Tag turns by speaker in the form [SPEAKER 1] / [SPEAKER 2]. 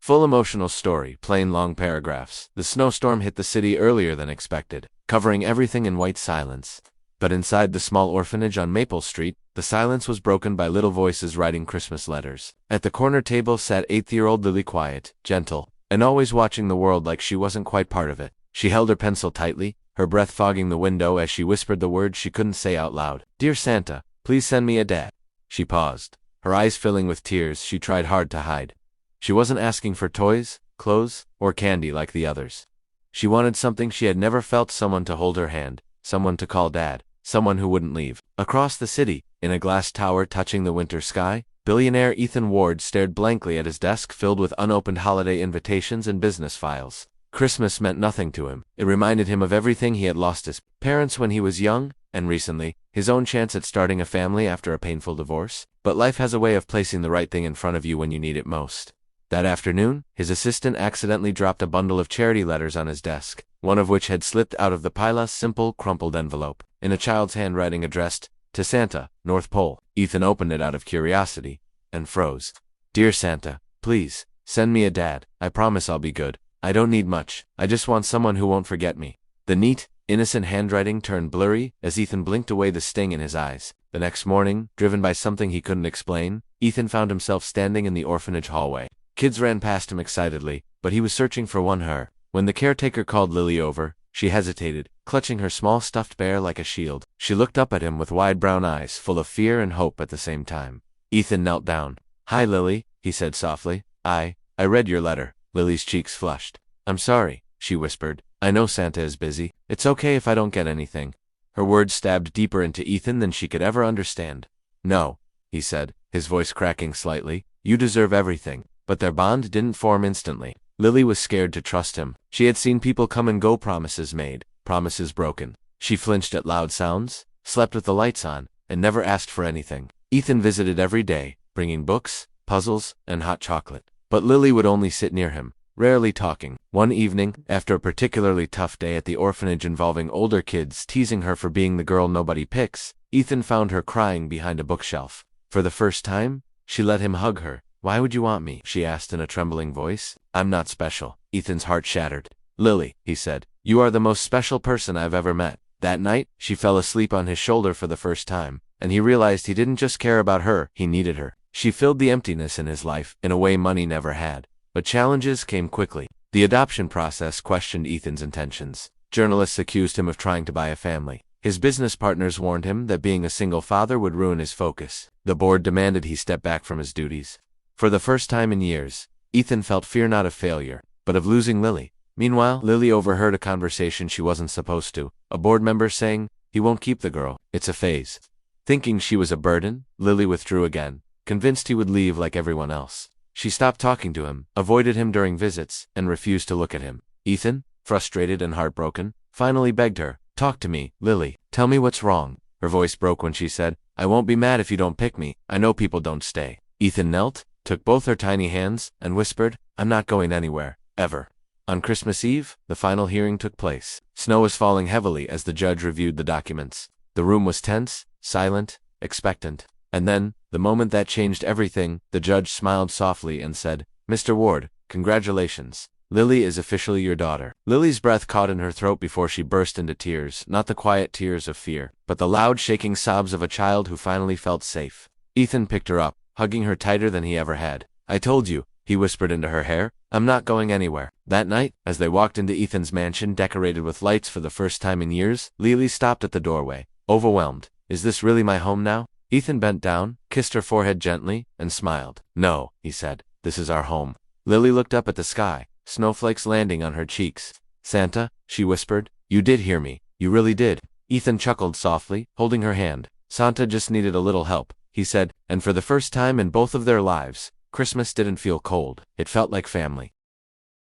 [SPEAKER 1] Full emotional story, plain long paragraphs. The snowstorm hit the city earlier than expected, covering everything in white silence. But inside the small orphanage on Maple Street, the silence was broken by little voices writing Christmas letters. At the corner table sat 8-year-old Lily, quiet, gentle, and always watching the world like she wasn't quite part of it. She held her pencil tightly, her breath fogging the window as she whispered the words she couldn't say out loud. "Dear Santa, please send me a dad." She paused, her eyes filling with tears she tried hard to hide. She wasn't asking for toys, clothes, or candy like the others. She wanted something she had never felt: someone to hold her hand, someone to call dad, someone who wouldn't leave. Across the city, in a glass tower touching the winter sky, billionaire Ethan Ward stared blankly at his desk filled with unopened holiday invitations and business files. Christmas meant nothing to him. It reminded him of everything he had lost: his parents when he was young, and recently, his own chance at starting a family after a painful divorce. But life has a way of placing the right thing in front of you when you need it most. That afternoon, his assistant accidentally dropped a bundle of charity letters on his desk, one of which had slipped out of the pila's simple, crumpled envelope, in a child's handwriting addressed, "To Santa, North Pole." Ethan opened it out of curiosity, and froze. "Dear Santa, please, send me a dad. I promise I'll be good. I don't need much. I just want someone who won't forget me." The neat, innocent handwriting turned blurry as Ethan blinked away the sting in his eyes. The next morning, driven by something he couldn't explain, Ethan found himself standing in the orphanage hallway. Kids ran past him excitedly, but he was searching for her. When the caretaker called Lily over, she hesitated, clutching her small stuffed bear like a shield. She looked up at him with wide brown eyes full of fear and hope at the same time. Ethan knelt down. "Hi, Lily," he said softly. I read your letter." Lily's cheeks flushed. "I'm sorry," she whispered. "I know Santa is busy. It's okay if I don't get anything." Her words stabbed deeper into Ethan than she could ever understand. "No," he said, his voice cracking slightly. "You deserve everything." But their bond didn't form instantly. Lily was scared to trust him. She had seen people come and go, promises made, promises broken. She flinched at loud sounds, slept with the lights on, and never asked for anything. Ethan visited every day, bringing books, puzzles, and hot chocolate. But Lily would only sit near him, rarely talking. One evening, after a particularly tough day at the orphanage involving older kids teasing her for being the girl nobody picks, Ethan found her crying behind a bookshelf. For the first time, she let him hug her. "Why would you want me?" she asked in a trembling voice. "I'm not special." Ethan's heart shattered. "Lily," he said, "you are the most special person I've ever met." That night, she fell asleep on his shoulder for the first time, and he realized he didn't just care about her, he needed her. She filled the emptiness in his life, in a way money never had. But challenges came quickly. The adoption process questioned Ethan's intentions. Journalists accused him of trying to buy a family. His business partners warned him that being a single father would ruin his focus. The board demanded he step back from his duties. For the first time in years, Ethan felt fear not of failure, but of losing Lily. Meanwhile, Lily overheard a conversation she wasn't supposed to, a board member saying, "He won't keep the girl. It's a phase." Thinking she was a burden, Lily withdrew again, convinced he would leave like everyone else. She stopped talking to him, avoided him during visits, and refused to look at him. Ethan, frustrated and heartbroken, finally begged her, "Talk to me, Lily. Tell me what's wrong." Her voice broke when she said, "I won't be mad if you don't pick me. I know people don't stay." Ethan knelt, took both her tiny hands, and whispered, "I'm not going anywhere, ever." On Christmas Eve, the final hearing took place. Snow was falling heavily as the judge reviewed the documents. The room was tense, silent, expectant. And then, the moment that changed everything, the judge smiled softly and said, "Mr. Ward, congratulations. Lily is officially your daughter." Lily's breath caught in her throat before she burst into tears, not the quiet tears of fear, but the loud, shaking sobs of a child who finally felt safe. Ethan picked her up, hugging her tighter than he ever had. "I told you," he whispered into her hair, "I'm not going anywhere." That night, as they walked into Ethan's mansion decorated with lights for the first time in years, Lily stopped at the doorway, overwhelmed. "Is this really my home now?" Ethan bent down, kissed her forehead gently, and smiled. "No," he said, "this is our home." Lily looked up at the sky, snowflakes landing on her cheeks. "Santa," she whispered, "you did hear me. You really did." Ethan chuckled softly, holding her hand. "Santa just needed a little help," he said, and for the first time in both of their lives, Christmas didn't feel cold. It felt like family.